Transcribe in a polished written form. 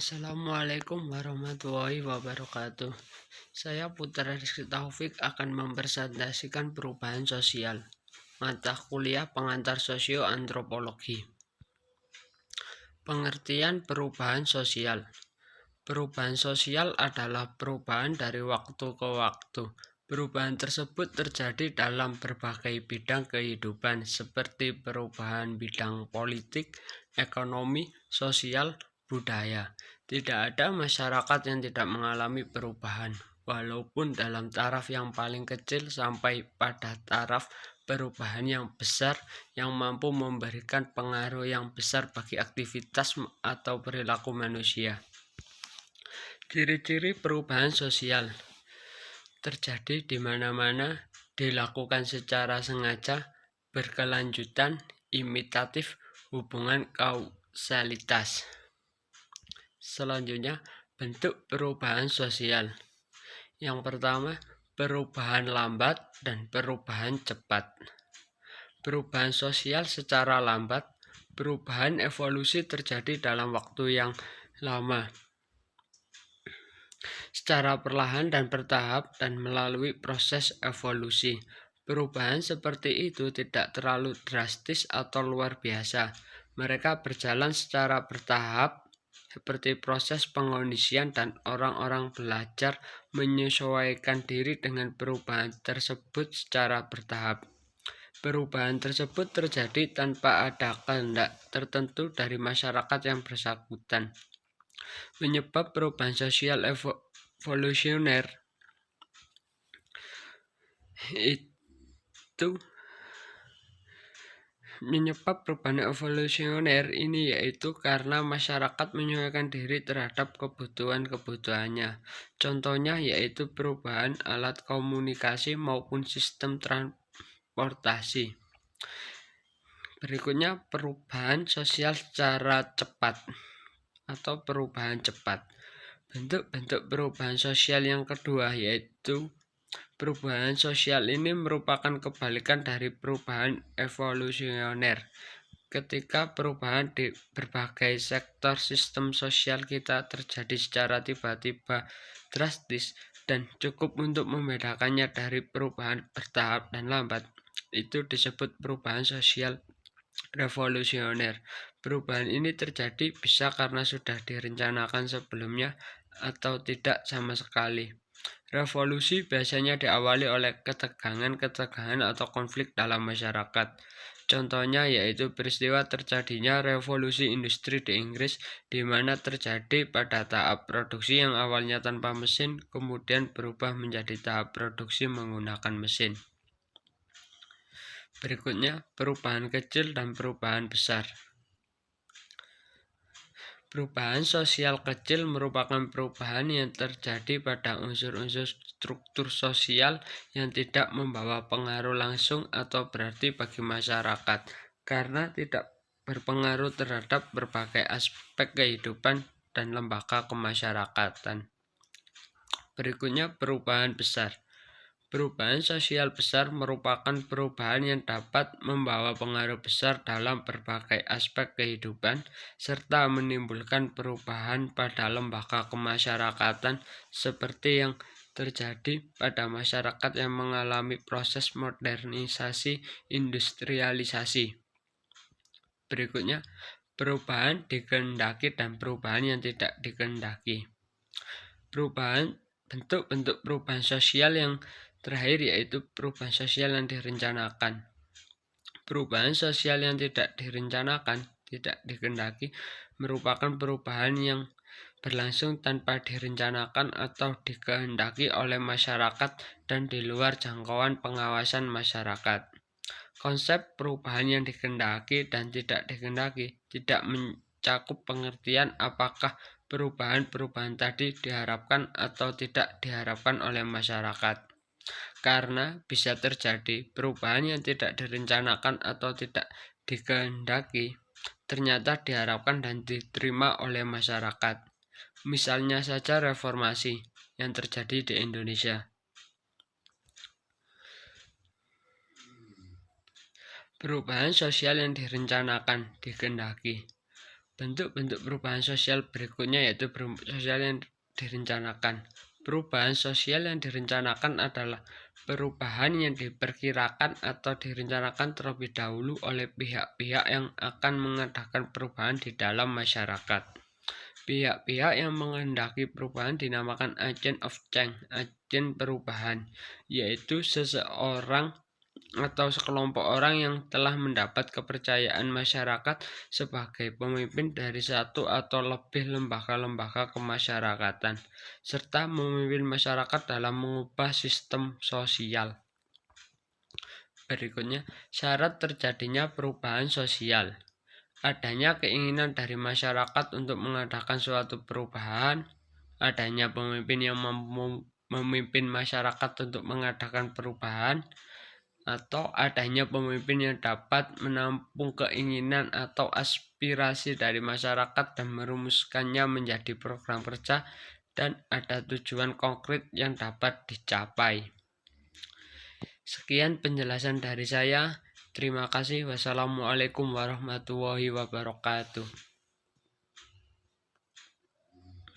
Assalamualaikum warahmatullahi wabarakatuh. Saya Putra Rizky Taufik akan mempresentasikan perubahan sosial. Mata kuliah pengantar sosio-antropologi. Pengertian perubahan sosial. Perubahan sosial adalah perubahan dari waktu ke waktu. Perubahan tersebut terjadi dalam berbagai bidang kehidupan seperti perubahan bidang politik, ekonomi, sosial, budaya. Tidak ada masyarakat yang tidak mengalami perubahan, walaupun dalam taraf yang paling kecil sampai pada taraf perubahan yang besar yang mampu memberikan pengaruh yang besar bagi aktivitas atau perilaku manusia. Ciri-ciri perubahan sosial terjadi di mana-mana, dilakukan secara sengaja, berkelanjutan, imitatif, hubungan kausalitas. Selanjutnya, bentuk perubahan sosial. Yang pertama, perubahan lambat dan perubahan cepat. Perubahan sosial secara lambat, perubahan evolusi terjadi dalam waktu yang lama, secara perlahan dan bertahap dan melalui proses evolusi. Perubahan seperti itu tidak terlalu drastis atau luar biasa. Mereka berjalan secara bertahap seperti proses pengondisian dan orang-orang belajar menyesuaikan diri dengan perubahan tersebut secara bertahap. Perubahan tersebut terjadi tanpa ada kehendak tertentu dari masyarakat yang bersangkutan. Penyebab perubahan sosial evolusioner ini yaitu karena masyarakat menyesuaikan diri terhadap kebutuhannya. Contohnya yaitu perubahan alat komunikasi maupun sistem transportasi. Berikutnya perubahan sosial secara cepat atau perubahan cepat. Bentuk-bentuk perubahan sosial yang kedua yaitu perubahan sosial ini merupakan kebalikan dari perubahan evolusioner. Ketika perubahan di berbagai sektor sistem sosial kita terjadi secara tiba-tiba drastis dan cukup untuk membedakannya dari perubahan bertahap dan lambat, itu disebut perubahan sosial revolusioner. Perubahan ini terjadi bisa karena sudah direncanakan sebelumnya atau tidak sama sekali. Revolusi biasanya diawali oleh ketegangan atau konflik dalam masyarakat. Contohnya yaitu peristiwa terjadinya revolusi industri di Inggris, di mana terjadi pada tahap produksi yang awalnya tanpa mesin, kemudian berubah menjadi tahap produksi menggunakan mesin. Berikutnya, perubahan kecil dan perubahan besar. Perubahan sosial kecil merupakan perubahan yang terjadi pada unsur-unsur struktur sosial yang tidak membawa pengaruh langsung atau berarti bagi masyarakat, karena tidak berpengaruh terhadap berbagai aspek kehidupan dan lembaga kemasyarakatan. Berikutnya, perubahan besar. Perubahan sosial besar merupakan perubahan yang dapat membawa pengaruh besar dalam berbagai aspek kehidupan serta menimbulkan perubahan pada lembaga kemasyarakatan seperti yang terjadi pada masyarakat yang mengalami proses modernisasi industrialisasi. Berikutnya, perubahan dikehendaki dan perubahan yang tidak dikehendaki. Bentuk-bentuk perubahan sosial yang terakhir yaitu perubahan sosial yang direncanakan. Perubahan sosial yang tidak direncanakan, tidak dikehendaki, merupakan perubahan yang berlangsung tanpa direncanakan atau dikehendaki oleh masyarakat dan di luar jangkauan pengawasan masyarakat. Konsep perubahan yang dikehendaki dan tidak dikehendaki tidak mencakup pengertian apakah perubahan-perubahan tadi diharapkan atau tidak diharapkan oleh masyarakat. Karena bisa terjadi perubahan yang tidak direncanakan atau tidak dikehendaki ternyata diharapkan dan diterima oleh masyarakat. Misalnya saja reformasi yang terjadi di Indonesia. Perubahan sosial yang direncanakan, dikehendaki. Bentuk-bentuk perubahan sosial berikutnya yaitu perubahan sosial yang direncanakan. Perubahan sosial yang direncanakan adalah perubahan yang diperkirakan atau direncanakan terlebih dahulu oleh pihak-pihak yang akan mengadakan perubahan di dalam masyarakat. Pihak-pihak yang menghendaki perubahan dinamakan agent of change, agen perubahan, yaitu seseorang atau sekelompok orang yang telah mendapat kepercayaan masyarakat sebagai pemimpin dari satu atau lebih lembaga-lembaga kemasyarakatan, serta memimpin masyarakat dalam mengubah sistem sosial. Berikutnya, syarat terjadinya perubahan sosial. Adanya keinginan dari masyarakat untuk mengadakan suatu perubahan, adanya pemimpin yang mampu memimpin masyarakat untuk mengadakan perubahan, atau adanya pemimpin yang dapat menampung keinginan atau aspirasi dari masyarakat dan merumuskannya menjadi program kerja dan ada tujuan konkret yang dapat dicapai. Sekian penjelasan dari saya. Terima kasih. Wassalamualaikum warahmatullahi wabarakatuh.